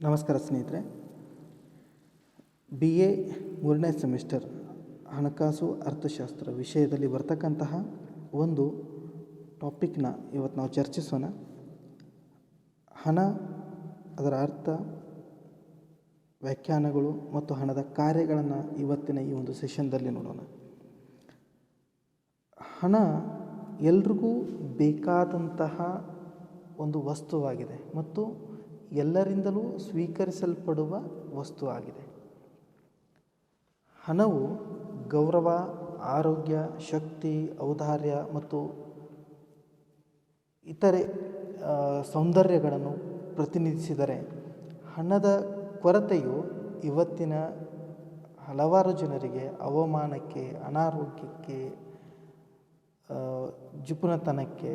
ನಮಸ್ಕಾರ ಸ್ನೇಹಿತರೆ. B A 3ನೇ ಸೆಮಿಸ್ಟರ್ ಹಣಕಾಸು ಅರ್ಥಶಾಸ್ತ್ರ ವಿಷಯದಲ್ಲಿ ಬರ್ತಕ್ಕಂತಹ ಒಂದು ಟಾಪಿಕ್ನ ಇವತ್ತು ನಾವು ಚರ್ಚಿಸೋಣ. ಹಣ, ಅದರ ಅರ್ಥ, ವ್ಯಾಖ್ಯಾನಗಳು ಮತ್ತು ಹಣದ ಕಾರ್ಯಗಳನ್ನು ಇವತ್ತಿನ ಈ ಒಂದು ಸೆಷನ್ದಲ್ಲಿ ನೋಡೋಣ. ಹಣ ಎಲ್ರಿಗೂ ಬೇಕಾದಂತಹ ಒಂದು ವಸ್ತುವಾಗಿದೆ ಮತ್ತು ಎಲ್ಲರಿಂದಲೂ ಸ್ವೀಕರಿಸಲ್ಪಡುವ ವಸ್ತು ಆಗಿದೆ. ಹಣವು ಗೌರವ, ಆರೋಗ್ಯ, ಶಕ್ತಿ, ಔದಾರ್ಯ ಮತ್ತು ಇತರೆ ಸೌಂದರ್ಯಗಳನ್ನು ಪ್ರತಿನಿಧಿಸಿದರೆ, ಹಣದ ಕೊರತೆಯು ಇವತ್ತಿನ ಹಲವಾರು ಜನರಿಗೆ ಅವಮಾನಕ್ಕೆ, ಅನಾರೋಗ್ಯಕ್ಕೆ, ಜಿಪುಣತನಕ್ಕೆ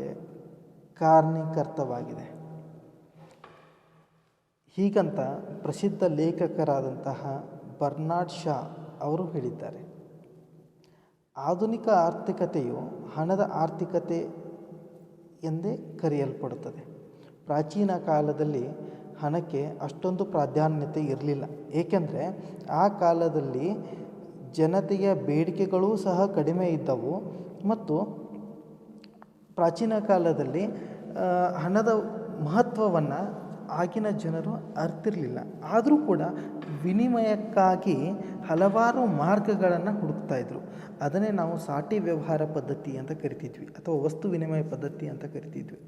ಕಾರಣೀಕರ್ತವಾಗಿದೆ. ಹೀಗಂತ ಪ್ರಸಿದ್ಧ ಲೇಖಕರಾದಂತಹ ಬರ್ನಾರ್ಡ್ ಶಾ ಅವರು ಹೇಳಿದ್ದಾರೆ. ಆಧುನಿಕ ಆರ್ಥಿಕತೆಯು ಹಣದ ಆರ್ಥಿಕತೆ ಎಂದೇ ಕರೆಯಲ್ಪಡುತ್ತದೆ. ಪ್ರಾಚೀನ ಕಾಲದಲ್ಲಿ ಹಣಕ್ಕೆ ಅಷ್ಟೊಂದು ಪ್ರಾಧಾನ್ಯತೆ ಇರಲಿಲ್ಲ, ಏಕೆಂದರೆ ಆ ಕಾಲದಲ್ಲಿ ಜನತೆಯ ಬೇಡಿಕೆಗಳೂ ಸಹ ಕಡಿಮೆ ಇದ್ದವು ಮತ್ತು ಪ್ರಾಚೀನ ಕಾಲದಲ್ಲಿ ಹಣದ ಮಹತ್ವವನ್ನು ಆಗಿನ ಜನರು ಅರ್ತಿರಲಿಲ್ಲ. ಆದರೂ ಕೂಡ ವಿನಿಮಯಕ್ಕಾಗಿ ಹಲವಾರು ಮಾರ್ಗಗಳನ್ನು ಹುಡುಕ್ತಾಯಿದ್ರು. ಅದನ್ನೇ ನಾವು ಸಾಟಿ ವ್ಯವಹಾರ ಪದ್ಧತಿ ಅಂತ ಕರಿತಿದ್ವಿ ಅಥವಾ ವಸ್ತು ವಿನಿಮಯ ಪದ್ಧತಿ ಅಂತ ಕರಿತಿದ್ವಿ.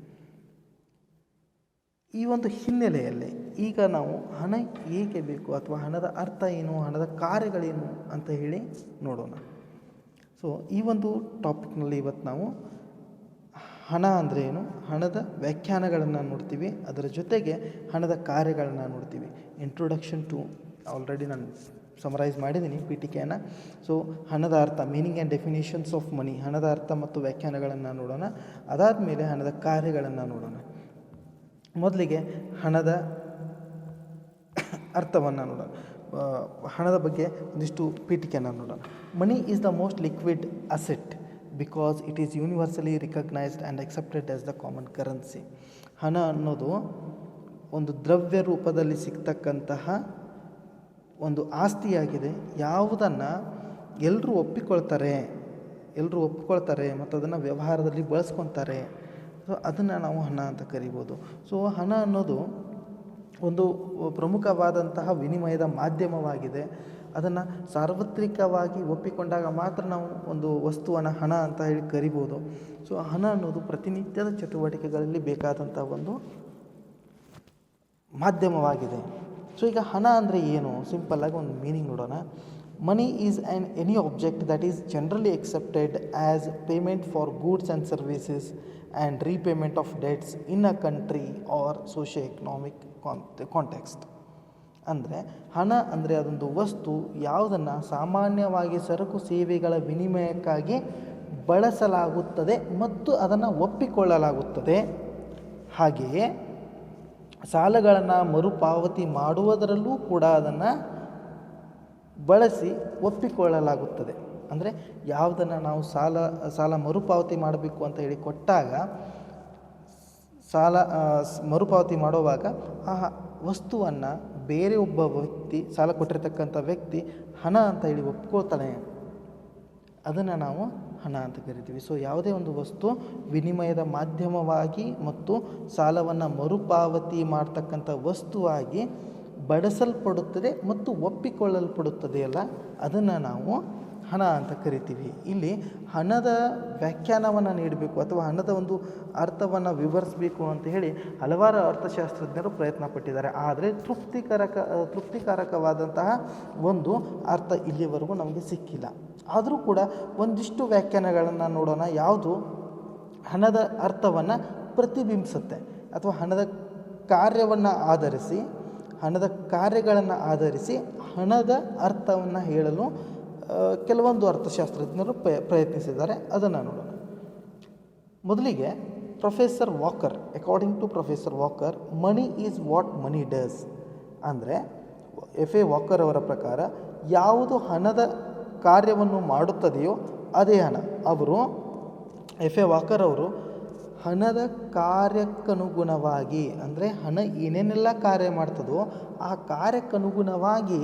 ಈ ಒಂದು ಹಿನ್ನೆಲೆಯಲ್ಲಿ ಈಗ ನಾವು ಹಣ ಏಕೆ ಬೇಕು ಅಥವಾ ಹಣದ ಅರ್ಥ ಏನು, ಹಣದ ಕಾರ್ಯಗಳೇನು ಅಂತ ಹೇಳಿ ನೋಡೋಣ. ಸೊ ಈ ಒಂದು ಟಾಪಿಕ್ನಲ್ಲಿ ಇವತ್ತು ನಾವು ಹಣ ಅಂದರೆ ಏನು, ಹಣದ ವ್ಯಾಖ್ಯಾನಗಳನ್ನು ನೋಡ್ತೀವಿ, ಅದರ ಜೊತೆಗೆ ಹಣದ ಕಾರ್ಯಗಳನ್ನು ನೋಡ್ತೀವಿ. ಇಂಟ್ರೊಡಕ್ಷನ್ ಟು ಆಲ್ರೆಡಿ ನಾನು ಸಮರೈಸ್ ಮಾಡಿದ್ದೀನಿ ಪೀಠಿಕೆಯನ್ನು. ಸೊ ಹಣದ ಅರ್ಥ, meaning and definitions of money, ಹಣದ ಅರ್ಥ ಮತ್ತು ವ್ಯಾಖ್ಯಾನಗಳನ್ನು ನೋಡೋಣ. ಅದಾದಮೇಲೆ ಹಣದ ಕಾರ್ಯಗಳನ್ನು ನೋಡೋಣ. ಮೊದಲಿಗೆ ಹಣದ ಅರ್ಥವನ್ನು ನೋಡೋಣ. ಹಣದ ಬಗ್ಗೆ ಒಂದಿಷ್ಟು ಪೀಠಿಕೆಯನ್ನು ನೋಡೋಣ. Money is the most liquid asset because it is universally recognized and accepted as the common currency. ಹಣ ಅನ್ನೋದು ಒಂದು ದ್ರವ್ಯ ರೂಪದಲ್ಲಿ ಸಿಗ್ತಕ್ಕಂತಹ ಒಂದು ಆಸ್ತಿಯಾಗಿದೆ. ಯಾವುದನ್ನು ಎಲ್ಲರೂ ಒಪ್ಪಿಕೊಳ್ತಾರೆ ಮತ್ತು ಅದನ್ನು ವ್ಯವಹಾರದಲ್ಲಿ ಬಳಸ್ಕೊತಾರೆ. ಸೊ ಅದನ್ನು ನಾವು ಹಣ ಅಂತ ಕರಿಬೋದು. ಸೊ ಹಣ ಅನ್ನೋದು ಒಂದು ಪ್ರಮುಖವಾದಂತಹ ವಿನಿಮಯದ ಮಾಧ್ಯಮವಾಗಿದೆ. ಅದನ್ನು ಸಾರ್ವತ್ರಿಕವಾಗಿ ಒಪ್ಪಿಕೊಂಡಾಗ ಮಾತ್ರ ನಾವು ಒಂದು ವಸ್ತುವನ್ನು ಹಣ ಅಂತ ಹೇಳಿ ಕರಿಬೋದು. ಸೊ ಹಣ ಅನ್ನೋದು ಪ್ರತಿನಿತ್ಯದ ಚಟುವಟಿಕೆಗಳಲ್ಲಿ ಬೇಕಾದಂಥ ಒಂದು ಮಾಧ್ಯಮವಾಗಿದೆ. ಸೊ ಈಗ ಹಣ ಅಂದರೆ ಏನು, ಸಿಂಪಲ್ಲಾಗಿ ಒಂದು ಮೀನಿಂಗ್ ನೋಡೋಣ. Money is any object that is generally accepted as payment for goods and services and repayment of debts in a country or socio economic context. ಅಂದರೆ ಹಣ ಅಂದರೆ ಅದೊಂದು ವಸ್ತು, ಯಾವುದನ್ನು ಸಾಮಾನ್ಯವಾಗಿ ಸರಕು ಸೇವೆಗಳ ವಿನಿಮಯಕ್ಕಾಗಿ ಬಳಸಲಾಗುತ್ತದೆ ಮತ್ತು ಅದನ್ನು ಒಪ್ಪಿಕೊಳ್ಳಲಾಗುತ್ತದೆ. ಹಾಗೆಯೇ ಸಾಲಗಳನ್ನು ಮರುಪಾವತಿ ಮಾಡುವುದರಲ್ಲೂ ಕೂಡ ಅದನ್ನು ಬಳಸಿ ಒಪ್ಪಿಕೊಳ್ಳಲಾಗುತ್ತದೆ. ಅಂದರೆ ಯಾವುದನ್ನು ನಾವು ಸಾಲ ಮರುಪಾವತಿ ಮಾಡಬೇಕು ಅಂತ ಹೇಳಿ ಕೊಟ್ಟಾಗ, ಸಾಲ ಮರುಪಾವತಿ ಮಾಡುವಾಗ ಆ ವಸ್ತುವನ್ನು ಬೇರೆ ಒಬ್ಬ ವ್ಯಕ್ತಿ, ಸಾಲ ಕೊಟ್ಟಿರ್ತಕ್ಕಂಥ ವ್ಯಕ್ತಿ ಹಣ ಅಂತ ಹೇಳಿ ಒಪ್ಕೊಳ್ತಾನೆ, ಅದನ್ನು ನಾವು ಹಣ ಅಂತ ಕರಿತೀವಿ. ಸೊ ಯಾವುದೇ ಒಂದು ವಸ್ತು ವಿನಿಮಯದ ಮಾಧ್ಯಮವಾಗಿ ಮತ್ತು ಸಾಲವನ್ನು ಮರುಪಾವತಿ ಮಾಡ್ತಕ್ಕಂಥ ವಸ್ತುವಾಗಿ ಬಳಸಲ್ಪಡುತ್ತದೆ ಮತ್ತು ಒಪ್ಪಿಕೊಳ್ಳಲ್ಪಡುತ್ತದೆಯಲ್ಲ, ಅದನ್ನು ನಾವು ಹಣ ಅಂತ ಕರಿತೀವಿ. ಇಲ್ಲಿ ಹಣದ ವ್ಯಾಖ್ಯಾನವನ್ನು ನೀಡಬೇಕು ಅಥವಾ ಹಣದ ಒಂದು ಅರ್ಥವನ್ನು ವಿವರಿಸಬೇಕು ಅಂತ ಹೇಳಿ ಹಲವಾರು ಅರ್ಥಶಾಸ್ತ್ರಜ್ಞರು ಪ್ರಯತ್ನ ಪಟ್ಟಿದ್ದಾರೆ. ಆದರೆ ತೃಪ್ತಿಕಾರಕವಾದಂತಹ ಒಂದು ಅರ್ಥ ಇಲ್ಲಿವರೆಗೂ ನಮಗೆ ಸಿಕ್ಕಿಲ್ಲ. ಆದರೂ ಕೂಡ ಒಂದಿಷ್ಟು ವ್ಯಾಖ್ಯಾನಗಳನ್ನು ನೋಡೋಣ. ಯಾವುದು ಹಣದ ಅರ್ಥವನ್ನು ಪ್ರತಿಬಿಂಬಿಸುತ್ತೆ ಅಥವಾ ಹಣದ ಕಾರ್ಯಗಳನ್ನು ಆಧರಿಸಿ, ಹಣದ ಕಾರ್ಯಗಳನ್ನು ಆಧರಿಸಿ ಹಣದ ಅರ್ಥವನ್ನು ಹೇಳಲು ಕೆಲವೊಂದು ಅರ್ಥಶಾಸ್ತ್ರಜ್ಞರು ಪ್ರಯತ್ನಿಸಿದ್ದಾರೆ. ಅದನ್ನು ನೋಡೋಣ. ಮೊದಲಿಗೆ professor Walker, according to professor Walker, money is what money does. ಅಂದರೆ ಎಫ್.ಎ. ವಾಕರ್ ಅವರ ಪ್ರಕಾರ ಯಾವುದು ಹಣದ ಕಾರ್ಯವನ್ನು ಮಾಡುತ್ತದೆಯೋ ಅದೇ ಹಣ. ಎಫ್.ಎ. ವಾಕರ್ ಅವರು ಹಣದ ಕಾರ್ಯಕ್ಕನುಗುಣವಾಗಿ, ಅಂದರೆ ಹಣ ಏನೇನೆಲ್ಲ ಕಾರ್ಯ ಮಾಡ್ತದೋ ಆ ಕಾರ್ಯಕ್ಕನುಗುಣವಾಗಿ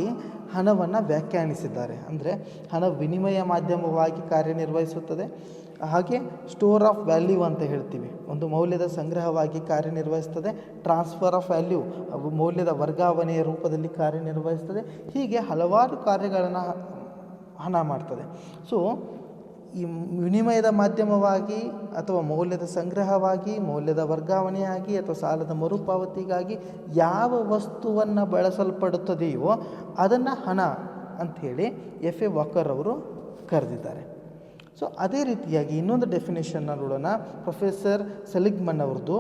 ಹಣವನ್ನು ವ್ಯಾಖ್ಯಾನಿಸಿದ್ದಾರೆ. ಅಂದರೆ ಹಣ ವಿನಿಮಯ ಮಾಧ್ಯಮವಾಗಿ ಕಾರ್ಯನಿರ್ವಹಿಸುತ್ತದೆ, ಹಾಗೆ ಸ್ಟೋರ್ ಆಫ್ ವ್ಯಾಲ್ಯೂ ಅಂತ ಹೇಳ್ತೀವಿ, ಒಂದು ಮೌಲ್ಯದ ಸಂಗ್ರಹವಾಗಿ ಕಾರ್ಯನಿರ್ವಹಿಸ್ತದೆ, ಟ್ರಾನ್ಸ್ಫರ್ ಆಫ್ ವ್ಯಾಲ್ಯೂ ಮೌಲ್ಯದ ವರ್ಗಾವಣೆಯ ರೂಪದಲ್ಲಿ ಕಾರ್ಯನಿರ್ವಹಿಸ್ತದೆ. ಹೀಗೆ ಹಲವಾರು ಕಾರ್ಯಗಳನ್ನು ಹಣ ಮಾಡ್ತದೆ. ಸೊ ಈ ವಿನಿಮಯದ ಮಾಧ್ಯಮವಾಗಿ ಅಥವಾ ಮೌಲ್ಯದ ಸಂಗ್ರಹವಾಗಿ, ಮೌಲ್ಯದ ವರ್ಗಾವಣೆಯಾಗಿ ಅಥವಾ ಸಾಲದ ಮರುಪಾವತಿಗಾಗಿ ಯಾವ ವಸ್ತುವನ್ನು ಬಳಸಲ್ಪಡುತ್ತದೆಯೋ ಅದನ್ನು ಹಣ ಅಂಥೇಳಿ ಎಫ್.ಎ. ವಾಕರ್ ಅವರು ಕರೆದಿದ್ದಾರೆ. ಸೊ ಅದೇ ರೀತಿಯಾಗಿ ಇನ್ನೊಂದು ಡೆಫಿನೇಷನ್ನ ನೋಡೋಣ, ಪ್ರೊಫೆಸರ್ ಸೆಲಿಗ್ಮನ್ ಅವ್ರದ್ದು.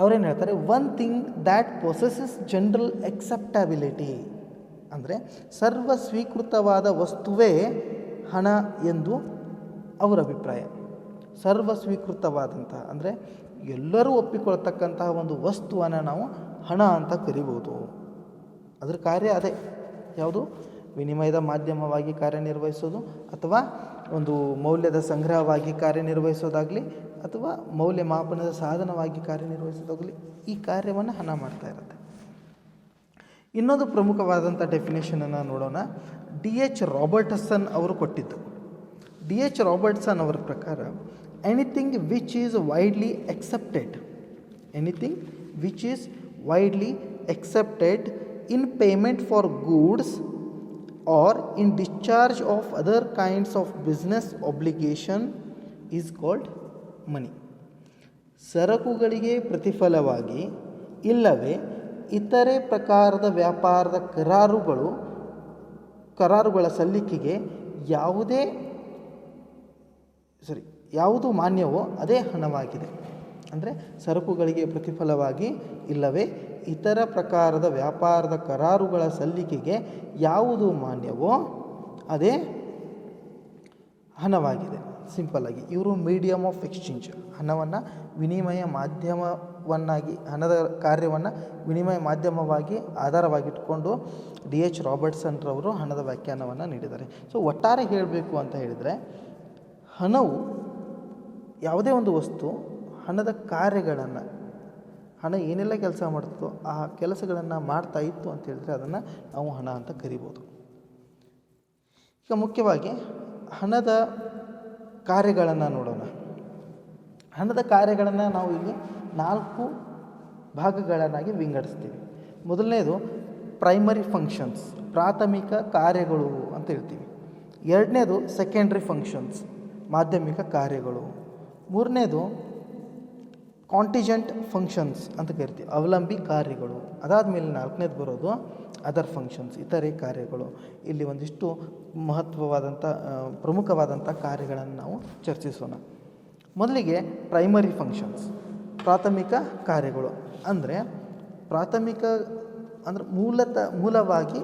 ಅವರೇನು ಹೇಳ್ತಾರೆ, one thing that possesses general acceptability, ಅಂದರೆ ಸರ್ವ ಸ್ವೀಕೃತವಾದ ವಸ್ತುವೇ ಹಣ ಎಂದು ಅವರ ಅಭಿಪ್ರಾಯ. ಸರ್ವ ಸ್ವೀಕೃತವಾದಂತಹ ಅಂದರೆ ಎಲ್ಲರೂ ಒಪ್ಪಿಕೊಳ್ತಕ್ಕಂತಹ ಒಂದು ವಸ್ತುವನ್ನು ನಾವು ಹಣ ಅಂತ ಕರಿಬೋದು. ಅದರ ಕಾರ್ಯ ಅದೇ, ಯಾವುದು, ವಿನಿಮಯದ ಮಾಧ್ಯಮವಾಗಿ ಕಾರ್ಯನಿರ್ವಹಿಸೋದು, ಅಥವಾ ಒಂದು ಮೌಲ್ಯದ ಸಂಗ್ರಹವಾಗಿ ಕಾರ್ಯನಿರ್ವಹಿಸೋದಾಗಲಿ, ಅಥವಾ ಮೌಲ್ಯಮಾಪನದ ಸಾಧನವಾಗಿ ಕಾರ್ಯನಿರ್ವಹಿಸೋದಾಗಲಿ, ಈ ಕಾರ್ಯವನ್ನು ಹಣ ಮಾಡ್ತಾ ಇರುತ್ತೆ. ಇನ್ನೊಂದು ಪ್ರಮುಖವಾದಂಥ ಡೆಫಿನೇಷನನ್ನು ನೋಡೋಣ. ಡಿ.ಎಚ್. ರಾಬರ್ಟ್ಸನ್ ಅವರು ಕೊಟ್ಟಿದ್ದು. ಡಿ.ಎಚ್. ರಾಬರ್ಟ್ಸನ್ ಅವರ ಪ್ರಕಾರ anything which is widely accepted, anything which is widely accepted in payment for goods or in discharge of other kinds of business obligation is called money. ಸರಕುಗಳಿಗೆ ಪ್ರತಿಫಲವಾಗಿ ಇಲ್ಲವೇ ಇತರೆ ಪ್ರಕಾರದ ವ್ಯಾಪಾರದ ಕರಾರುಗಳ ಸಲ್ಲಿಕೆಗೆ ಯಾವುದು ಮಾನ್ಯವೋ ಅದೇ ಹಣವಾಗಿದೆ. ಅಂದರೆ ಸರಕುಗಳಿಗೆ ಪ್ರತಿಫಲವಾಗಿ ಇಲ್ಲವೇ ಇತರ ಪ್ರಕಾರದ ವ್ಯಾಪಾರದ ಕರಾರುಗಳ ಸಲ್ಲಿಕೆಗೆ ಯಾವುದು ಮಾನ್ಯವೋ ಅದೇ ಹಣವಾಗಿದೆ. ಸಿಂಪಲ್ಲಾಗಿ ಇವರು ಮೀಡಿಯಮ್ ಆಫ್ ಎಕ್ಸ್ಚೇಂಜ್, ಹಣವನ್ನು ವಿನಿಮಯ ಮಾಧ್ಯಮವನ್ನಾಗಿ, ಹಣದ ಕಾರ್ಯವನ್ನು ವಿನಿಮಯ ಮಾಧ್ಯಮವಾಗಿ ಆಧಾರವಾಗಿಟ್ಕೊಂಡು ಡಿ.ಎಚ್. ರಾಬರ್ಟ್ಸನ್ರವರು ಹಣದ ವ್ಯಾಖ್ಯಾನವನ್ನು ನೀಡಿದ್ದಾರೆ. ಸೊ ಒಟ್ಟಾರೆ ಹೇಳಬೇಕು ಅಂತ ಹೇಳಿದರೆ, ಹಣವು ಯಾವುದೇ ಒಂದು ವಸ್ತು ಹಣದ ಕಾರ್ಯಗಳನ್ನು, ಹಣ ಏನೆಲ್ಲ ಕೆಲಸ ಮಾಡ್ತದೋ ಆ ಕೆಲಸಗಳನ್ನು ಮಾಡ್ತಾ ಇತ್ತು ಅಂತ ಹೇಳಿದ್ರೆ ಅದನ್ನು ನಾವು ಹಣ ಅಂತ ಕರಿಬೋದು. ಈಗ ಮುಖ್ಯವಾಗಿ ಹಣದ ಕಾರ್ಯಗಳನ್ನು ನೋಡೋಣ. ಹಣದ ಕಾರ್ಯಗಳನ್ನು ನಾವು ಇಲ್ಲಿ 4 ಭಾಗಗಳನ್ನಾಗಿ ವಿಂಗಡಿಸ್ತೀವಿ. ಮೊದಲನೇದು ಪ್ರೈಮರಿ ಫಂಕ್ಷನ್ಸ್, ಪ್ರಾಥಮಿಕ ಕಾರ್ಯಗಳು ಅಂತ ಹೇಳ್ತೀವಿ. ಎರಡನೇದು ಸೆಕೆಂಡ್ರಿ ಫಂಕ್ಷನ್ಸ್, ಮಾಧ್ಯಮಿಕ ಕಾರ್ಯಗಳು. ಮೂರನೇದು ಕಾಂಟಿಜೆಂಟ್ ಫಂಕ್ಷನ್ಸ್ ಅಂತ ಕರಿತೀವಿ, ಅವಲಂಬಿ ಕಾರ್ಯಗಳು. ಅದಾದಮೇಲೆ 4ನೇದು ಬರೋದು ಅದರ್ ಫಂಕ್ಷನ್ಸ್, ಇತರೆ ಕಾರ್ಯಗಳು. ಇಲ್ಲಿ ಒಂದಿಷ್ಟು ಮಹತ್ವವಾದಂಥ ಪ್ರಮುಖವಾದಂಥ ಕಾರ್ಯಗಳನ್ನು ನಾವು ಚರ್ಚಿಸೋಣ. ಮೊದಲಿಗೆ ಪ್ರೈಮರಿ ಫಂಕ್ಷನ್ಸ್, ಪ್ರಾಥಮಿಕ ಕಾರ್ಯಗಳು. ಅಂದರೆ ಪ್ರಾಥಮಿಕ ಅಂದರೆ ಮೂಲವಾಗಿ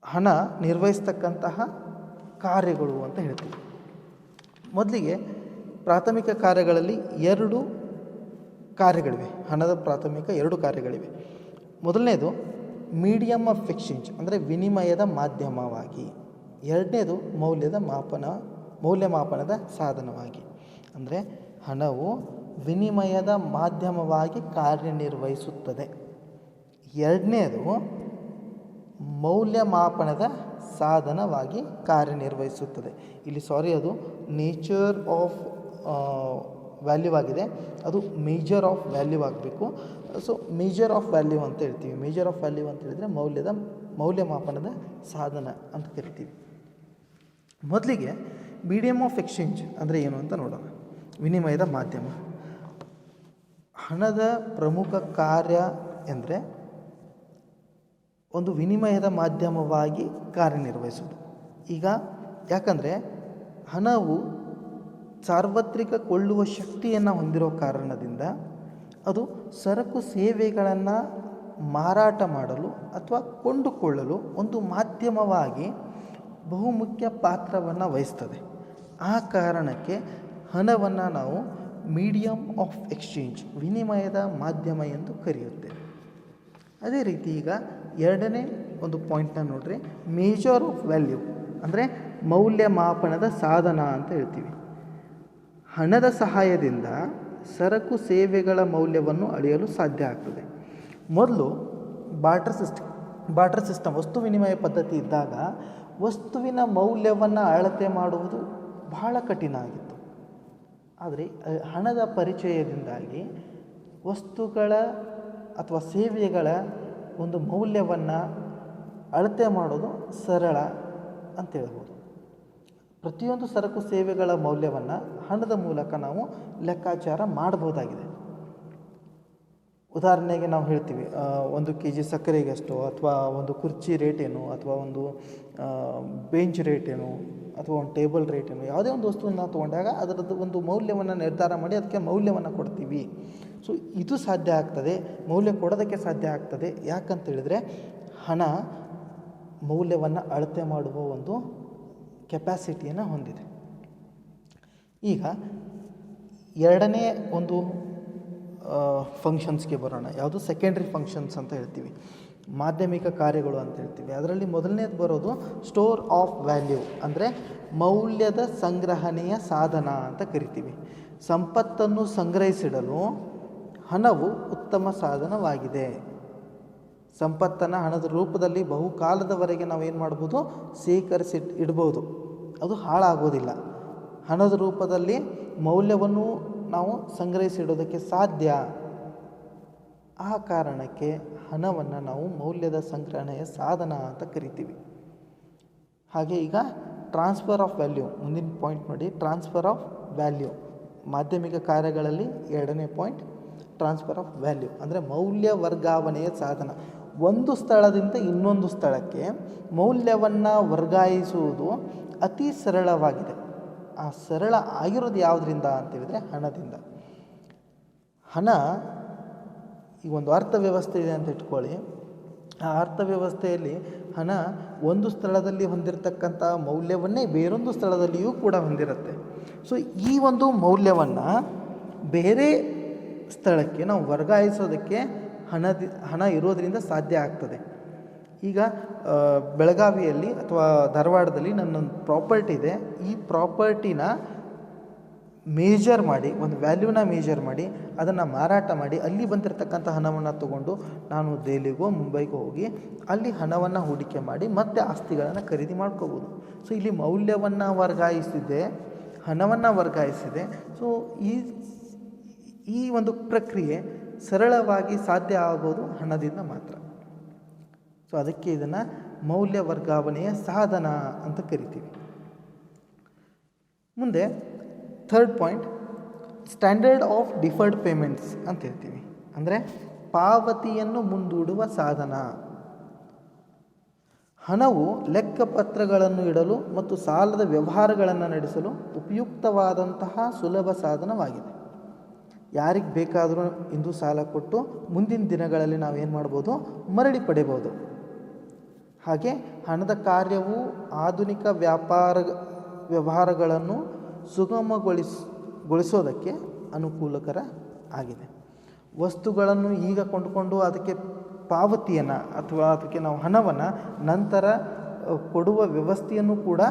ಹಣ ನಿರ್ವಹಿಸ್ತಕ್ಕಂತಹ ಕಾರ್ಯಗಳು ಅಂತ ಹೇಳ್ತೀವಿ. ಮೊದಲಿಗೆ ಪ್ರಾಥಮಿಕ ಕಾರ್ಯಗಳಲ್ಲಿ 2 ಕಾರ್ಯಗಳಿವೆ. ಹಣದ ಪ್ರಾಥಮಿಕ 2 ಕಾರ್ಯಗಳಿವೆ. ಮೊದಲನೇದು ಮೀಡಿಯಮ್ ಆಫ್ ಎಕ್ಸ್ಚೇಂಜ್, ಅಂದರೆ ವಿನಿಮಯದ ಮಾಧ್ಯಮವಾಗಿ. ಎರಡನೇದು ಮೌಲ್ಯಮಾಪನದ ಸಾಧನವಾಗಿ. ಅಂದರೆ ಹಣವು ವಿನಿಮಯದ ಮಾಧ್ಯಮವಾಗಿ ಕಾರ್ಯನಿರ್ವಹಿಸುತ್ತದೆ. ಎರಡನೇದು ಮೌಲ್ಯಮಾಪನದ ಸಾಧನವಾಗಿ ಕಾರ್ಯನಿರ್ವಹಿಸುತ್ತದೆ. ಇಲ್ಲಿ ಅದು ನೇಚರ್ ಆಫ್ ವ್ಯಾಲ್ಯೂ ಆಗಿದೆ, ಅದು ಮೇಜರ್ ಆಫ್ ವ್ಯಾಲ್ಯೂ ಆಗಬೇಕು. ಸೊ ಮೇಜರ್ ಆಫ್ ವ್ಯಾಲ್ಯೂ ಅಂತ ಹೇಳ್ತೀವಿ. ಮೇಜರ್ ಆಫ್ ವ್ಯಾಲ್ಯೂ ಅಂತ ಹೇಳಿದರೆ ಮೌಲ್ಯಮಾಪನದ ಸಾಧನ ಅಂತ ಕರಿತೀವಿ. ಮೊದಲಿಗೆ ಮೀಡಿಯಮ್ ಆಫ್ ಎಕ್ಸ್ಚೇಂಜ್ ಅಂದರೆ ಏನು ಅಂತ ನೋಡೋಣ. ವಿನಿಮಯದ ಮಾಧ್ಯಮ. ಹಣದ ಪ್ರಮುಖ ಕಾರ್ಯ ಎಂದರೆ ಒಂದು ವಿನಿಮಯದ ಮಾಧ್ಯಮವಾಗಿ ಕಾರ್ಯನಿರ್ವಹಿಸೋದು. ಈಗ ಯಾಕಂದರೆ ಹಣವು ಸಾರ್ವತ್ರಿಕ ಕೊಳ್ಳುವ ಶಕ್ತಿಯನ್ನು ಹೊಂದಿರೋ ಕಾರಣದಿಂದ ಅದು ಸರಕು ಸೇವೆಗಳನ್ನು ಮಾರಾಟ ಮಾಡಲು ಅಥವಾ ಕೊಂಡುಕೊಳ್ಳಲು ಒಂದು ಮಾಧ್ಯಮವಾಗಿ ಬಹುಮುಖ್ಯ ಪಾತ್ರವನ್ನು ವಹಿಸ್ತದೆ. ಆ ಕಾರಣಕ್ಕೆ ಹಣವನ್ನು ನಾವು ಮೀಡಿಯಮ್ ಆಫ್ ಎಕ್ಸ್ಚೇಂಜ್, ವಿನಿಮಯದ ಮಾಧ್ಯಮ ಎಂದು ಕರೆಯುತ್ತೇವೆ. ಅದೇ ರೀತಿ ಈಗ ಎರಡನೇ ಒಂದು ಪಾಯಿಂಟ್ನ ನೋಡ್ರಿ, ಮೇಜರ್ ಆಫ್ ವ್ಯಾಲ್ಯೂ ಅಂದರೆ ಮೌಲ್ಯಮಾಪನದ ಸಾಧನ ಅಂತ ಹೇಳ್ತೀವಿ. ಹಣದ ಸಹಾಯದಿಂದ ಸರಕು ಸೇವೆಗಳ ಮೌಲ್ಯವನ್ನು ಅಳೆಯಲು ಸಾಧ್ಯ ಆಗ್ತದೆ. ಮೊದಲು ಬಾರ್ಟರ್ ಸಿಸ್ಟಮ್ ವಸ್ತು ವಿನಿಮಯ ಪದ್ಧತಿ ಇದ್ದಾಗ ವಸ್ತುವಿನ ಮೌಲ್ಯವನ್ನು ಅಳತೆ ಮಾಡುವುದು ಬಹಳ ಕಠಿಣ ಆಗಿತ್ತು. ಆದರೆ ಹಣದ ಪರಿಚಯದಿಂದಾಗಿ ವಸ್ತುಗಳ ಅಥವಾ ಸೇವೆಗಳ ಒಂದು ಮೌಲ್ಯವನ್ನು ಅಳತೆ ಮಾಡೋದು ಸರಳ ಅಂತ ಹೇಳ್ಬೋದು. ಪ್ರತಿಯೊಂದು ಸರಕು ಸೇವೆಗಳ ಮೌಲ್ಯವನ್ನು ಹಣದ ಮೂಲಕ ನಾವು ಲೆಕ್ಕಾಚಾರ ಮಾಡ್ಬೋದಾಗಿದೆ. ಉದಾಹರಣೆಗೆ ನಾವು ಹೇಳ್ತೀವಿ, 1 kg ಸಕ್ಕರೆಗೆ ಎಷ್ಟು, ಅಥವಾ ಒಂದು ಕುರ್ಚಿ ರೇಟೇನು, ಅಥವಾ ಒಂದು ಬೆಂಚ್ ರೇಟೇನು, ಅಥವಾ ಒಂದು ಟೇಬಲ್ ರೇಟೇನು, ಯಾವುದೇ ಒಂದು ವಸ್ತುವನ್ನು ತೊಗೊಂಡಾಗ ಅದರದ್ದು ಒಂದು ಮೌಲ್ಯವನ್ನು ನಿರ್ಧಾರ ಮಾಡಿ ಅದಕ್ಕೆ ಮೌಲ್ಯವನ್ನು ಕೊಡ್ತೀವಿ. ಸೊ ಇದು ಸಾಧ್ಯ ಆಗ್ತದೆ, ಮೌಲ್ಯ ಕೊಡೋದಕ್ಕೆ ಸಾಧ್ಯ ಆಗ್ತದೆ. ಯಾಕಂತ ಹೇಳಿದರೆ ಹಣ ಮೌಲ್ಯವನ್ನು ಅಳತೆ ಮಾಡುವ ಒಂದು ಕೆಪಾಸಿಟಿಯನ್ನು ಹೊಂದಿದೆ. ಈಗ ಎರಡನೇ ಒಂದು ಫಂಕ್ಷನ್ಸ್ಗೆ ಬರೋಣ. ಯಾವುದು ಸೆಕೆಂಡ್ರಿ ಫಂಕ್ಷನ್ಸ್ ಅಂತ ಹೇಳ್ತೀವಿ, ಮಾಧ್ಯಮಿಕ ಕಾರ್ಯಗಳು ಅಂತ ಹೇಳ್ತೀವಿ. ಅದರಲ್ಲಿ ಮೊದಲನೇದು ಬರೋದು ಸ್ಟೋರ್ ಆಫ್ ವ್ಯಾಲ್ಯೂ, ಅಂದರೆ ಮೌಲ್ಯದ ಸಂಗ್ರಹಣೆಯ ಸಾಧನ ಅಂತ ಕರಿತೀವಿ. ಸಂಪತ್ತನ್ನು ಸಂಗ್ರಹಿಸಿಡಲು ಹಣವು ಉತ್ತಮ ಸಾಧನವಾಗಿದೆ. ಸಂಪತ್ತನ್ನು ಹಣದ ರೂಪದಲ್ಲಿ ಬಹುಕಾಲದವರೆಗೆ ನಾವೇನು ಮಾಡ್ಬೋದು, ಸೇಕರಿಸಿ ಇಡ್ಬೋದು, ಅದು ಹಾಳಾಗೋದಿಲ್ಲ. ಹಣದ ರೂಪದಲ್ಲಿ ಮೌಲ್ಯವನ್ನು ನಾವು ಸಂಗ್ರಹಿಸಿಡೋದಕ್ಕೆ ಸಾಧ್ಯ. ಆ ಕಾರಣಕ್ಕೆ ಹಣವನ್ನು ನಾವು ಮೌಲ್ಯದ ಸಂಗ್ರಹಣೆಯ ಸಾಧನ ಅಂತ ಕರಿತೀವಿ. ಹಾಗೆ ಈಗ ಟ್ರಾನ್ಸ್ಫರ್ ಆಫ್ ವ್ಯಾಲ್ಯೂ, ಮುಂದಿನ ಪಾಯಿಂಟ್ ನೋಡಿ, ಟ್ರಾನ್ಸ್ಫರ್ ಆಫ್ ವ್ಯಾಲ್ಯೂ ಮಾಧ್ಯಮಿಕ ಕಾರ್ಯಗಳಲ್ಲಿ ಎರಡನೇ ಪಾಯಿಂಟ್. ಟ್ರಾನ್ಸ್ಫರ್ ಆಫ್ ವ್ಯಾಲ್ಯೂ ಅಂದರೆ ಮೌಲ್ಯ ವರ್ಗಾವಣೆಯ ಸಾಧನ. ಒಂದು ಸ್ಥಳದಿಂದ ಇನ್ನೊಂದು ಸ್ಥಳಕ್ಕೆ ಮೌಲ್ಯವನ್ನು ವರ್ಗಾಯಿಸುವುದು ಅತಿ ಸರಳವಾಗಿದೆ. ಆ ಸರಳ ಆಗಿರೋದು ಯಾವುದರಿಂದ ಅಂತೇಳಿದರೆ ಹಣದಿಂದ. ಹಣ ಈಗ ಒಂದು ಅರ್ಥವ್ಯವಸ್ಥೆ ಇದೆ ಅಂತ ಇಟ್ಕೊಳ್ಳಿ. ಆ ಅರ್ಥವ್ಯವಸ್ಥೆಯಲ್ಲಿ ಹಣ ಒಂದು ಸ್ಥಳದಲ್ಲಿ ಹೊಂದಿರತಕ್ಕಂಥ ಮೌಲ್ಯವನ್ನೇ ಬೇರೊಂದು ಸ್ಥಳದಲ್ಲಿಯೂ ಕೂಡ ಹೊಂದಿರುತ್ತೆ. ಸೊ ಈ ಒಂದು ಮೌಲ್ಯವನ್ನು ಬೇರೆ ಸ್ಥಳಕ್ಕೆ ನಾವು ವರ್ಗಾಯಿಸೋದಕ್ಕೆ ಹಣ ಇರೋದರಿಂದ ಸಾಧ್ಯ ಆಗ್ತದೆ. ಈಗ ಬೆಳಗಾವಿಯಲ್ಲಿ ಅಥವಾ ಧಾರವಾಡದಲ್ಲಿ ನನ್ನೊಂದು ಪ್ರಾಪರ್ಟಿ ಇದೆ. ಈ ಪ್ರಾಪರ್ಟಿನ ಮೇಜರ್ ಮಾಡಿ, ಒಂದು ವ್ಯಾಲ್ಯೂನ ಮೇಜರ್ ಮಾಡಿ ಅದನ್ನು ಮಾರಾಟ ಮಾಡಿ ಅಲ್ಲಿ ಬಂದಿರತಕ್ಕಂಥ ಹಣವನ್ನು ತಗೊಂಡು ನಾನು ದೆಹಲಿಗೋ ಮುಂಬೈಗೋ ಹೋಗಿ ಅಲ್ಲಿ ಹಣವನ್ನು ಹೂಡಿಕೆ ಮಾಡಿ ಮತ್ತೆ ಆಸ್ತಿಗಳನ್ನು ಖರೀದಿ ಮಾಡ್ಕೋಬೋದು. ಸೊ ಇಲ್ಲಿ ಮೌಲ್ಯವನ್ನು ವರ್ಗಾಯಿಸಿದೆ, ಹಣವನ್ನು ವರ್ಗಾಯಿಸಿದೆ. ಸೊ ಈ ಒಂದು ಪ್ರಕ್ರಿಯೆ ಸರಳವಾಗಿ ಸಾಧ್ಯ ಆಗೋದು ಹಣದಿಂದ ಮಾತ್ರ. ಸೊ ಅದಕ್ಕೆ ಇದನ್ನು ಮೌಲ್ಯ ವರ್ಗಾವಣೆಯ ಸಾಧನ ಅಂತ ಕರಿತೀವಿ. ಮುಂದೆ third point, standard of deferred payments ಅಂತ ಹೇಳ್ತೀವಿ. ಅಂದರೆ ಪಾವತಿಯನ್ನು ಮುಂದೂಡುವ ಸಾಧನ. ಹಣವು ಲೆಕ್ಕಪತ್ರಗಳನ್ನು ಇಡಲು ಮತ್ತು ಸಾಲದ ವ್ಯವಹಾರಗಳನ್ನು ನಡೆಸಲು ಉಪಯುಕ್ತವಾದಂತಹ ಸುಲಭ ಸಾಧನವಾಗಿದೆ. ಯಾರಿಗೆ ಬೇಕಾದರೂ ಇಂದು ಸಾಲ ಕೊಟ್ಟು ಮುಂದಿನ ದಿನಗಳಲ್ಲಿ ನಾವೇನು ಮಾಡ್ಬೋದು, ಮರಳಿ ಪಡೆಯಬಹುದು. ಹಾಗೆ ಹಣದ ಕಾರ್ಯವು ಆಧುನಿಕ ವ್ಯವಹಾರಗಳನ್ನು ಸುಗಮಗೊಳಿಸೋದಕ್ಕೆ ಅನುಕೂಲಕರ ಆಗಿದೆ. ವಸ್ತುಗಳನ್ನು ಈಗ ಕೊಂಡುಕೊಂಡು ಅದಕ್ಕೆ ಪಾವತಿಯನ್ನು ಅಥವಾ ಅದಕ್ಕೆ ನಾವು ಹಣವನ್ನು ನಂತರ ಕೊಡುವ ವ್ಯವಸ್ಥೆಯನ್ನು ಕೂಡ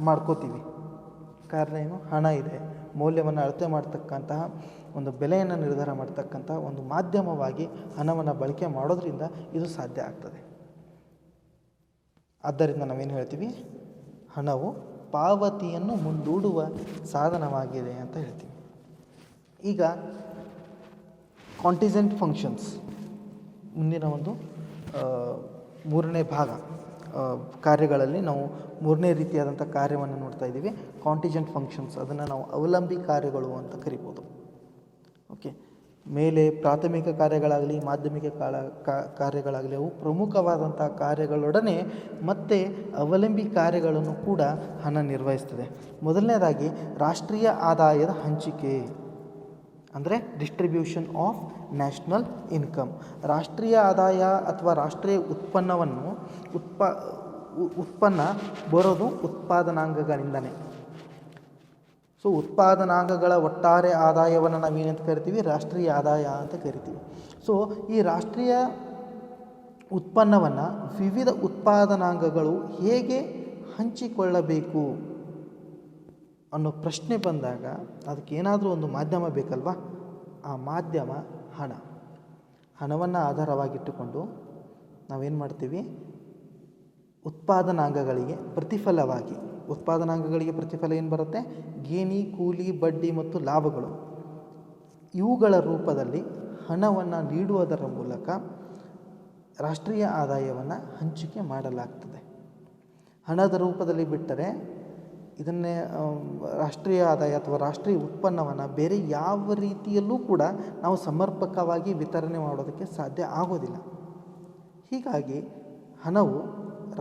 ಮಾಡ್ಕೋತೀವಿ. ಕಾರಣ ಏನು, ಹಣ ಇದೆ. ಮೌಲ್ಯವನ್ನು ಅಳತೆ ಮಾಡ್ತಕ್ಕಂತಹ ಒಂದು ಬೆಲೆಯನ್ನು ನಿರ್ಧಾರ ಮಾಡ್ತಕ್ಕಂಥ ಒಂದು ಮಾಧ್ಯಮವಾಗಿ ಹಣವನ್ನು ಬಳಕೆ ಮಾಡೋದ್ರಿಂದ ಇದು ಸಾಧ್ಯ ಆಗ್ತದೆ. ಆದ್ದರಿಂದ ನಾವೇನು ಹೇಳ್ತೀವಿ, ಹಣವು ಪಾವತಿಯನ್ನು ಮುಂದೂಡುವ ಸಾಧನವಾಗಿದೆ ಅಂತ ಹೇಳ್ತೀವಿ. ಈಗ ಕಾಂಟಿಜೆಂಟ್ ಫಂಕ್ಷನ್ಸ್ ಮುಂದಿನ ಒಂದು ಮೂರನೇ ಭಾಗ. ಕಾರ್ಯಗಳಲ್ಲಿ ನಾವು ಮೂರನೇ ರೀತಿಯಾದಂಥ ಕಾರ್ಯವನ್ನು ನೋಡ್ತಾ ಇದ್ದೀವಿ, ಕಾಂಟಿಜೆಂಟ್ ಫಂಕ್ಷನ್ಸ್. ಅದನ್ನು ನಾವು ಅವಲಂಬಿ ಕಾರ್ಯಗಳು ಅಂತ ಕರಿಬೋದು. ಓಕೆ, ಮೇಲೆ ಪ್ರಾಥಮಿಕ ಕಾರ್ಯಗಳಾಗಲಿ ಮಾಧ್ಯಮಿಕ ಕಾರ್ಯಗಳಾಗಲಿ ಅವು ಪ್ರಮುಖವಾದಂಥ ಕಾರ್ಯಗಳೊಡನೆ ಮತ್ತೆ ಅವಲಂಬಿ ಕಾರ್ಯಗಳನ್ನು ಕೂಡ ಹಣ ನಿರ್ವಹಿಸ್ತದೆ. ಮೊದಲನೇದಾಗಿ ರಾಷ್ಟ್ರೀಯ ಆದಾಯದ ಹಂಚಿಕೆ, ಅಂದರೆ ಡಿಸ್ಟ್ರಿಬ್ಯೂಷನ್ ಆಫ್ ನ್ಯಾಷನಲ್ ಇನ್ಕಮ್. ರಾಷ್ಟ್ರೀಯ ಆದಾಯ ಅಥವಾ ರಾಷ್ಟ್ರೀಯ ಉತ್ಪನ್ನವನ್ನು ಉತ್ಪನ್ನ ಬರೋದು ಉತ್ಪಾದನಾಂಗಗಳಿಂದನೇ. ಸೊ ಉತ್ಪಾದನಾಂಗಗಳ ಒಟ್ಟಾರೆ ಆದಾಯವನ್ನು ನಾವೇನಂತ ಕರಿತೀವಿ, ರಾಷ್ಟ್ರೀಯ ಆದಾಯ ಅಂತ ಕರಿತೀವಿ. ಸೊ ಈ ರಾಷ್ಟ್ರೀಯ ಉತ್ಪನ್ನವನ್ನು ವಿವಿಧ ಉತ್ಪಾದನಾಂಗಗಳು ಹೇಗೆ ಹಂಚಿಕೊಳ್ಳಬೇಕು ಅನ್ನೋ ಪ್ರಶ್ನೆ ಬಂದಾಗ ಅದಕ್ಕೆ ಏನಾದರೂ ಒಂದು ಮಾಧ್ಯಮ ಬೇಕಲ್ವಾ? ಆ ಮಾಧ್ಯಮ ಹಣವನ್ನು ಆಧಾರವಾಗಿಟ್ಟುಕೊಂಡು ನಾವೇನು ಮಾಡ್ತೀವಿ, ಉತ್ಪಾದನಾಂಗಗಳಿಗೆ ಪ್ರತಿಫಲ ಏನು ಬರುತ್ತೆ? ಗೇಣಿ, ಕೂಲಿ, ಬಡ್ಡಿ ಮತ್ತು ಲಾಭಗಳು, ಇವುಗಳ ರೂಪದಲ್ಲಿ ಹಣವನ್ನು ನೀಡುವುದರ ಮೂಲಕ ರಾಷ್ಟ್ರೀಯ ಆದಾಯವನ್ನು ಹಂಚಿಕೆ ಮಾಡಲಾಗ್ತದೆ. ಹಣದ ರೂಪದಲ್ಲಿ ಬಿಟ್ಟರೆ ಇದನ್ನೇ ರಾಷ್ಟ್ರೀಯ ಆದಾಯ ಅಥವಾ ರಾಷ್ಟ್ರೀಯ ಉತ್ಪನ್ನವನ್ನು ಬೇರೆ ಯಾವ ರೀತಿಯಲ್ಲೂ ಕೂಡ ನಾವು ಸಮರ್ಪಕವಾಗಿ ವಿತರಣೆ ಮಾಡೋದಕ್ಕೆ ಸಾಧ್ಯ ಆಗೋದಿಲ್ಲ. ಹೀಗಾಗಿ ಹಣವು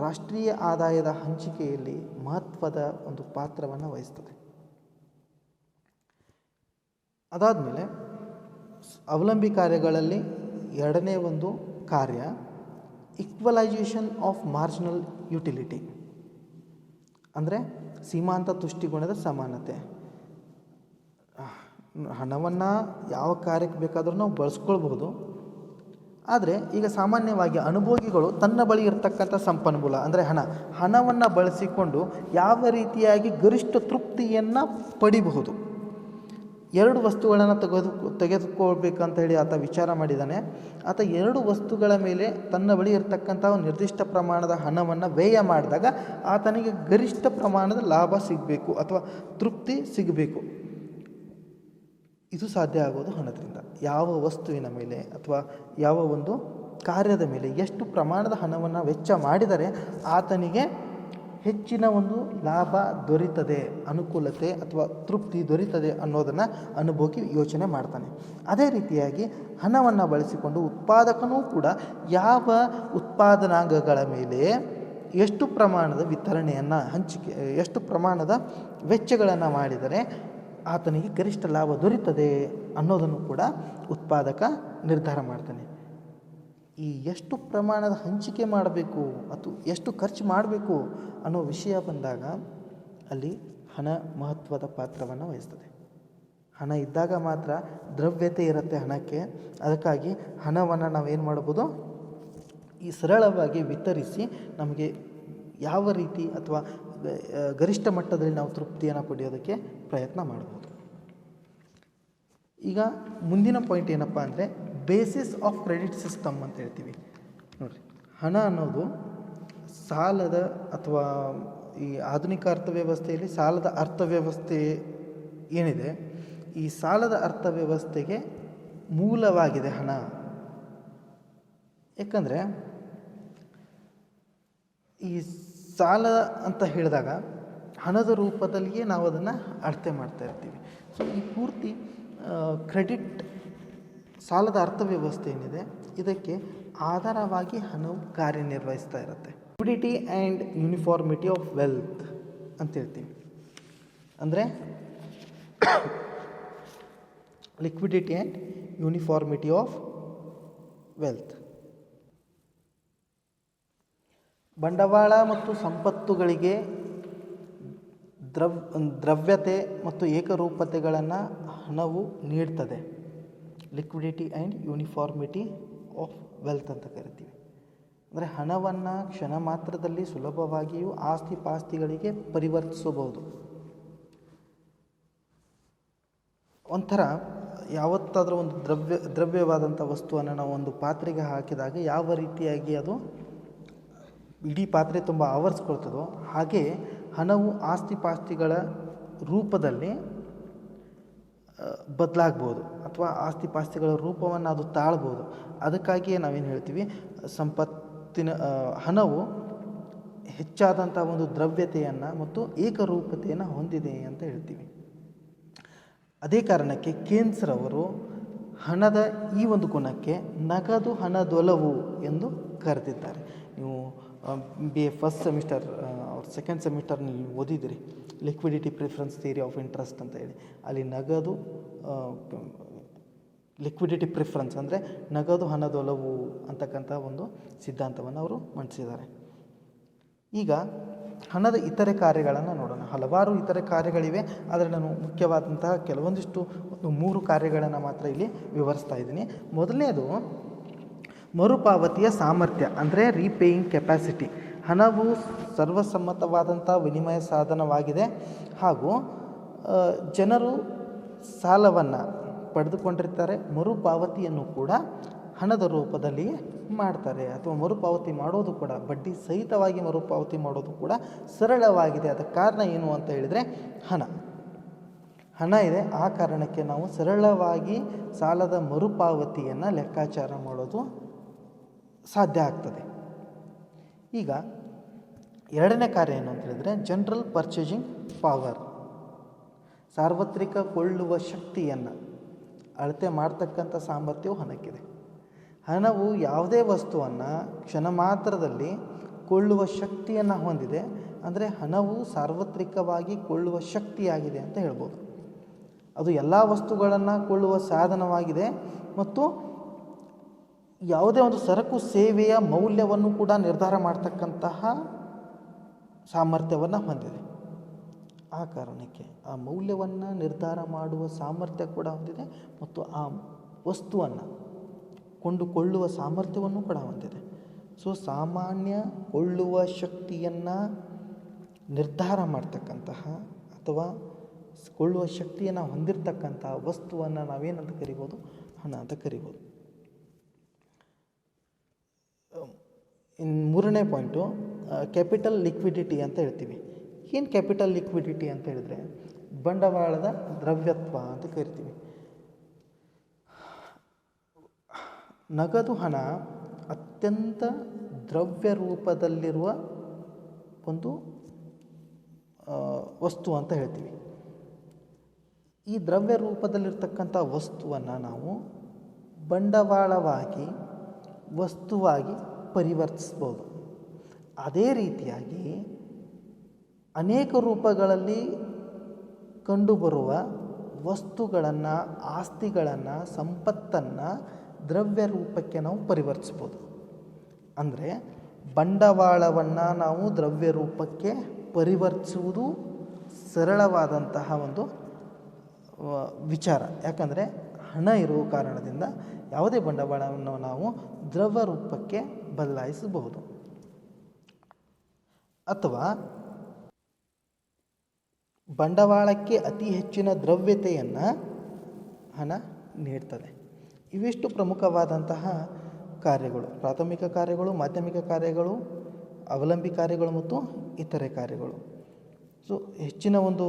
ರಾಷ್ಟ್ರೀಯ ಆದಾಯದ ಹಂಚಿಕೆಯಲ್ಲಿ ಮಹತ್ವದ ಒಂದು ಪಾತ್ರವನ್ನು ವಹಿಸ್ತದೆ. ಅದಾದಮೇಲೆ ಅವಲಂಬಿ ಕಾರ್ಯಗಳಲ್ಲಿ ಎರಡನೇ ಒಂದು ಕಾರ್ಯ ಈಕ್ವಲೈಸೇಷನ್ ಆಫ್ ಮಾರ್ಜಿನಲ್ ಯುಟಿಲಿಟಿ, ಅಂದರೆ ಸೀಮಾಂತ ತುಷ್ಟಿಗುಣದ ಸಮಾನತೆ. ಹಣವನ್ನು ಯಾವ ಕಾರ್ಯಕ್ಕೆ ಬೇಕಾದರೂ ನಾವು ಬಳಸ್ಕೊಳ್ಬಹುದು. ಆದರೆ ಈಗ ಸಾಮಾನ್ಯವಾಗಿ ಅನುಭೋಗಿಗಳು ತನ್ನ ಬಳಿ ಇರತಕ್ಕಂಥ ಸಂಪನ್ಮೂಲ ಅಂದರೆ ಹಣವನ್ನು ಬಳಸಿಕೊಂಡು ಯಾವ ರೀತಿಯಾಗಿ ಗರಿಷ್ಠ ತೃಪ್ತಿಯನ್ನು ಪಡಿಬಹುದು. ಎರಡು ವಸ್ತುಗಳನ್ನು ತೆಗೆದುಕೊಳ್ಬೇಕಂತ ಹೇಳಿ ಆತ ವಿಚಾರ ಮಾಡಿದ್ದಾನೆ. ಆತ ಎರಡು ವಸ್ತುಗಳ ಮೇಲೆ ತನ್ನ ಬಳಿ ಇರತಕ್ಕಂಥ ನಿರ್ದಿಷ್ಟ ಪ್ರಮಾಣದ ಹಣವನ್ನು ವ್ಯಯ ಮಾಡಿದಾಗ ಆತನಿಗೆ ಗರಿಷ್ಠ ಪ್ರಮಾಣದ ಲಾಭ ಸಿಗಬೇಕು ಅಥವಾ ತೃಪ್ತಿ ಸಿಗಬೇಕು. ಇದು ಸಾಧ್ಯ ಆಗೋದು ಹಣದಿಂದ. ಯಾವ ವಸ್ತುವಿನ ಮೇಲೆ ಅಥವಾ ಯಾವ ಒಂದು ಕಾರ್ಯದ ಮೇಲೆ ಎಷ್ಟು ಪ್ರಮಾಣದ ಹಣವನ್ನು ವೆಚ್ಚ ಮಾಡಿದರೆ ಆತನಿಗೆ ಹೆಚ್ಚಿನ ಒಂದು ಲಾಭ ದೊರೀತದೆ, ಅನುಕೂಲತೆ ಅಥವಾ ತೃಪ್ತಿ ದೊರೀತದೆ ಅನ್ನೋದನ್ನು ಅನುಭೋಗಿ ಯೋಚನೆ ಮಾಡ್ತಾನೆ. ಅದೇ ರೀತಿಯಾಗಿ ಹಣವನ್ನು ಬಳಸಿಕೊಂಡು ಉತ್ಪಾದಕನೂ ಕೂಡ ಯಾವ ಉತ್ಪಾದನಾಂಗಗಳ ಮೇಲೆ ಎಷ್ಟು ಪ್ರಮಾಣದ ವಿತರಣೆಯನ್ನು ಎಷ್ಟು ಪ್ರಮಾಣದ ವೆಚ್ಚಗಳನ್ನು ಮಾಡಿದರೆ ಆತನಿಗೆ ಗರಿಷ್ಠ ಲಾಭ ದೊರೀತದೆ ಅನ್ನೋದನ್ನು ಕೂಡ ಉತ್ಪಾದಕ ನಿರ್ಧಾರ ಮಾಡ್ತಾನೆ. ಈ ಎಷ್ಟು ಪ್ರಮಾಣದ ಹಂಚಿಕೆ ಮಾಡಬೇಕು ಅಥವಾ ಎಷ್ಟು ಖರ್ಚು ಮಾಡಬೇಕು ಅನ್ನೋ ವಿಷಯ ಬಂದಾಗ ಅಲ್ಲಿ ಹಣ ಮಹತ್ವದ ಪಾತ್ರವನ್ನು ವಹಿಸ್ತದೆ. ಹಣ ಇದ್ದಾಗ ಮಾತ್ರ ದ್ರವ್ಯತೆ ಇರುತ್ತೆ ಹಣಕ್ಕೆ. ಅದಕ್ಕಾಗಿ ಹಣವನ್ನು ನಾವೇನು ಮಾಡ್ಬೋದು, ಈ ಸರಳವಾಗಿ ವಿತರಿಸಿ ನಮಗೆ ಯಾವ ರೀತಿ ಅಥವಾ ಗರಿಷ್ಠ ಮಟ್ಟದಲ್ಲಿ ನಾವು ತೃಪ್ತಿಯನ್ನು ಪಡೆಯೋದಕ್ಕೆ ಪ್ರಯತ್ನ ಮಾಡ್ಬೋದು. ಈಗ ಮುಂದಿನ ಪಾಯಿಂಟ್ ಏನಪ್ಪ ಅಂದರೆ ಬೇಸಿಸ್ ಆಫ್ ಕ್ರೆಡಿಟ್ ಸಿಸ್ಟಮ್ ಅಂತ ಹೇಳ್ತೀವಿ. ನೋಡಿರಿ, ಹಣ ಅನ್ನೋದು ಸಾಲದ ಅಥವಾ ಈ ಆಧುನಿಕ ಅರ್ಥವ್ಯವಸ್ಥೆಯಲ್ಲಿ ಸಾಲದ ಅರ್ಥವ್ಯವಸ್ಥೆ ಏನಿದೆ, ಈ ಸಾಲದ ಅರ್ಥವ್ಯವಸ್ಥೆಗೆ ಮೂಲವಾಗಿದೆ ಹಣ. ಯಾಕಂದರೆ ಈ ಸಾಲ ಅಂತ ಹೇಳಿದಾಗ ಹಣದ ರೂಪದಲ್ಲಿಯೇ ನಾವು ಅದನ್ನು ಅಳತೆ ಮಾಡ್ತಾ ಇರ್ತೀವಿ. ಸೊ ಈ ಪೂರ್ತಿ ಕ್ರೆಡಿಟ್ ಸಾಲದ ಅರ್ಥವ್ಯವಸ್ಥೆ ಏನಿದೆ ಇದಕ್ಕೆ ಆಧಾರವಾಗಿ ಹಣವು ಕಾರ್ಯನಿರ್ವಹಿಸ್ತಾ ಇರುತ್ತೆ. Liquidity and uniformity of wealth ಅಂತ ಹೇಳ್ತೀವಿ. ಅಂದರೆ liquidity and uniformity of wealth, ಬಂಡವಾಳ ಮತ್ತು ಸಂಪತ್ತುಗಳಿಗೆ ದ್ರವ್ಯತೆ ಮತ್ತು ಏಕರೂಪತೆಗಳನ್ನು ಹಣವು ನೀಡ್ತದೆ. Liquidity and uniformity of wealth ಅಂತ ಕರಿತೀವಿ. ಅಂದರೆ ಹಣವನ್ನು ಕ್ಷಣ ಮಾತ್ರದಲ್ಲಿ ಸುಲಭವಾಗಿಯೂ ಆಸ್ತಿ ಪಾಸ್ತಿಗಳಿಗೆ ಪರಿವರ್ತಿಸಬಹುದು. ಒಂಥರ ಯಾವತ್ತಾದರೂ ಒಂದು ದ್ರವ್ಯವಾದಂಥ ವಸ್ತುವನ್ನು ನಾವು ಒಂದು ಪಾತ್ರೆಗೆ ಹಾಕಿದಾಗ ಯಾವ ರೀತಿಯಾಗಿ ಅದು ಇಡೀ ಪಾತ್ರೆ ತುಂಬ ಆವರಿಸ್ಕೊಳ್ತದೋ ಹಾಗೆ ಹಣವು ಆಸ್ತಿ ಪಾಸ್ತಿಗಳ ರೂಪದಲ್ಲಿ ಬದಲಾಗ್ಬೋದು ಅಥವಾ ಆಸ್ತಿ ಪಾಸ್ತಿಗಳ ರೂಪವನ್ನು ಅದು ತಾಳ್ಬೋದು. ಅದಕ್ಕಾಗಿಯೇ ನಾವೇನು ಹೇಳ್ತೀವಿ, ಹಣವು ಹೆಚ್ಚಾದಂಥ ಒಂದು ದ್ರವ್ಯತೆಯನ್ನು ಮತ್ತು ಏಕರೂಪತೆಯನ್ನು ಹೊಂದಿದೆ ಅಂತ ಹೇಳ್ತೀವಿ. ಅದೇ ಕಾರಣಕ್ಕೆ ಕೇನ್ಸ್ರವರು ಹಣದ ಈ ಒಂದು ಗುಣಕ್ಕೆ ನಗದು ಹಣದೊಲವು ಎಂದು ಕರೆದಿದ್ದಾರೆ. ನೀವು BA ಫಸ್ಟ್ ಸೆಮಿಸ್ಟರ್ ಅವ್ರ ಸೆಕೆಂಡ್ ಸೆಮಿಸ್ಟರ್ನಲ್ಲಿ ಓದಿದಿರಿ, liquidity preference theory of interest ಅಂತ ಹೇಳಿ. ಅಲ್ಲಿ ನಗದು ಲಿಕ್ವಿಡಿಟಿ ಪ್ರಿಫರೆನ್ಸ್ ಅಂದರೆ ನಗದು ಹಣದೊಲವು ಅಂತಕ್ಕಂಥ ಒಂದು ಸಿದ್ಧಾಂತವನ್ನು ಅವರು ಮಂಡಿಸಿದ್ದಾರೆ. ಈಗ ಹಣದ ಇತರೆ ಕಾರ್ಯಗಳನ್ನು ನೋಡೋಣ. ಹಲವಾರು ಇತರೆ ಕಾರ್ಯಗಳಿವೆ, ಆದರೆ ನಾನು ಮುಖ್ಯವಾದಂತಹ ಕೆಲವೊಂದಿಷ್ಟು 3 ಕಾರ್ಯಗಳನ್ನು ಮಾತ್ರ ಇಲ್ಲಿ ವಿವರಿಸ್ತಾ ಇದ್ದೀನಿ. ಮೊದಲನೇದು ಮರುಪಾವತಿಯ ಸಾಮರ್ಥ್ಯ ಅಂದರೆ ರೀಪೇಯಿಂಗ್ ಕೆಪಾಸಿಟಿ. ಹಣವು ಸರ್ವಸಮ್ಮತವಾದಂಥ ವಿನಿಮಯ ಸಾಧನವಾಗಿದೆ ಹಾಗೂ ಜನರು ಸಾಲವನ್ನು ಪಡೆದುಕೊಂಡಿರ್ತಾರೆ, ಮರುಪಾವತಿಯನ್ನು ಕೂಡ ಹಣದ ರೂಪದಲ್ಲಿ ಮಾಡ್ತಾರೆ, ಅಥವಾ ಮರುಪಾವತಿ ಮಾಡೋದು ಕೂಡ ಬಡ್ಡಿ ಸಹಿತವಾಗಿ ಮರುಪಾವತಿ ಮಾಡೋದು ಕೂಡ ಸರಳವಾಗಿದೆ. ಅದಕ್ಕೆ ಕಾರಣ ಏನು ಅಂತ ಹೇಳಿದರೆ ಹಣ ಇದೆ. ಆ ಕಾರಣಕ್ಕೆ ನಾವು ಸರಳವಾಗಿ ಸಾಲದ ಮರುಪಾವತಿಯನ್ನು ಲೆಕ್ಕಾಚಾರ ಮಾಡೋದು ಸಾಧ್ಯ ಆಗ್ತದೆ. ಈಗ ಎರಡನೇ ಕಾರ್ಯ ಏನು ಅಂತ ಹೇಳಿದರೆ ಜನರಲ್ ಪರ್ಚೇಸಿಂಗ್ ಪವರ್. ಸಾರ್ವತ್ರಿಕ ಕೊಳ್ಳುವ ಶಕ್ತಿಯನ್ನು ಅಳತೆ ಮಾಡ್ತಕ್ಕಂಥ ಸಾಮರ್ಥ್ಯವು ಹಣಕ್ಕಿದೆ. ಹಣವು ಯಾವುದೇ ವಸ್ತುವನ್ನು ಕ್ಷಣ ಮಾತ್ರದಲ್ಲಿ ಕೊಳ್ಳುವ ಶಕ್ತಿಯನ್ನು ಹೊಂದಿದೆ. ಅಂದರೆ ಹಣವು ಸಾರ್ವತ್ರಿಕವಾಗಿ ಕೊಳ್ಳುವ ಶಕ್ತಿಯಾಗಿದೆ ಅಂತ ಹೇಳ್ಬೋದು. ಅದು ಎಲ್ಲ ವಸ್ತುಗಳನ್ನು ಕೊಳ್ಳುವ ಸಾಧನವಾಗಿದೆ ಮತ್ತು ಯಾವುದೇ ಒಂದು ಸರಕು ಸೇವೆಯ ಮೌಲ್ಯವನ್ನು ಕೂಡ ನಿರ್ಧಾರ ಮಾಡ್ತಕ್ಕಂತಹ ಸಾಮರ್ಥ್ಯವನ್ನು ಹೊಂದಿದೆ. ಆ ಕಾರಣಕ್ಕೆ ಆ ಮೌಲ್ಯವನ್ನು ನಿರ್ಧಾರ ಮಾಡುವ ಸಾಮರ್ಥ್ಯ ಕೂಡ ಹೊಂದಿದೆ ಮತ್ತು ಆ ವಸ್ತುವನ್ನು ಕೊಂಡುಕೊಳ್ಳುವ ಸಾಮರ್ಥ್ಯವನ್ನು ಕೂಡ ಹೊಂದಿದೆ. ಸೊ ಸಾಮಾನ್ಯ ಕೊಳ್ಳುವ ಶಕ್ತಿಯನ್ನು ನಿರ್ಧಾರ ಮಾಡ್ತಕ್ಕಂತಹ ಅಥವಾ ಕೊಳ್ಳುವ ಶಕ್ತಿಯನ್ನು ಹೊಂದಿರತಕ್ಕಂಥ ವಸ್ತುವನ್ನು ನಾವೇನಂತ ಕರಿಬೋದು? ಹಣ ಅಂತ ಕರಿಬೋದು. ಮೂರನೇ ಪಾಯಿಂಟು ಕ್ಯಾಪಿಟಲ್ ಲಿಕ್ವಿಡಿಟಿ ಅಂತ ಹೇಳ್ತೀವಿ. ಏನು ಕ್ಯಾಪಿಟಲ್ ಲಿಕ್ವಿಡಿಟಿ ಅಂತ ಹೇಳಿದರೆ ಬಂಡವಾಳದ ದ್ರವ್ಯತ್ವ ಅಂತ ಕರಿತೀವಿ. ನಗದು ಹಣ ಅತ್ಯಂತ ದ್ರವ್ಯ ರೂಪದಲ್ಲಿರುವ ಒಂದು ವಸ್ತು ಅಂತ ಹೇಳ್ತೀವಿ. ಈ ದ್ರವ್ಯ ರೂಪದಲ್ಲಿರ್ತಕ್ಕಂಥ ವಸ್ತುವನ್ನು ನಾವು ಬಂಡವಾಳವಾಗಿ ವಸ್ತುವಾಗಿ ಪರಿವರ್ತಿಸ್ಬೋದು. ಅದೇ ರೀತಿಯಾಗಿ ಅನೇಕ ರೂಪಗಳಲ್ಲಿ ಕಂಡುಬರುವ ವಸ್ತುಗಳನ್ನು, ಆಸ್ತಿಗಳನ್ನು, ಸಂಪತ್ತನ್ನು ದ್ರವ್ಯ ರೂಪಕ್ಕೆ ನಾವು ಪರಿವರ್ತಿಸ್ಬೋದು. ಅಂದರೆ ಬಂಡವಾಳವನ್ನು ನಾವು ದ್ರವ್ಯ ರೂಪಕ್ಕೆ ಪರಿವರ್ತಿಸುವುದು ಸರಳವಾದಂತಹ ಒಂದು ವಿಚಾರ. ಯಾಕಂದರೆ ಹಣ ಇರುವ ಕಾರಣದಿಂದ ಯಾವುದೇ ಬಂಡವಾಳವನ್ನು ನಾವು ದ್ರವ್ಯ ರೂಪಕ್ಕೆ ಬದಲಾಯಿಸಬಹುದು. ಅಥವಾ ಬಂಡವಾಳಕ್ಕೆ ಅತಿ ಹೆಚ್ಚಿನ ದ್ರವ್ಯತೆಯನ್ನು ಹಣ ನೀಡ್ತದೆ. ಇವಿಷ್ಟು ಪ್ರಮುಖವಾದಂತಹ ಕಾರ್ಯಗಳು: ಪ್ರಾಥಮಿಕ ಕಾರ್ಯಗಳು, ಮಾಧ್ಯಮಿಕ ಕಾರ್ಯಗಳು, ಅವಲಂಬಿ ಕಾರ್ಯಗಳು ಮತ್ತು ಇತರೆ ಕಾರ್ಯಗಳು. ಸೊ ಹೆಚ್ಚಿನ ಒಂದು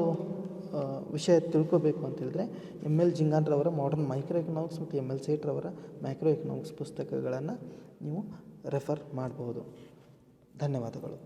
ವಿಷಯ ತಿಳ್ಕೋಬೇಕು ಅಂತ ಹೇಳಿದ್ರೆ ಎಮ್.ಎಲ್. ಜಿಂಗಾನ್ರವರ ಮಾಡರ್ನ್ ಮೈಕ್ರೋ ಎಕನಾಮಿಕ್ಸ್ ಮತ್ತು ಎಮ್.ಎಲ್. ಸೇಠ್ರವರ ಮೈಕ್ರೋ ಎಕನಾಮಿಕ್ಸ್ ಪುಸ್ತಕಗಳನ್ನು ನೀವು ರೆಫರ್ ಮಾಡಬಹುದು. ಧನ್ಯವಾದಗಳು.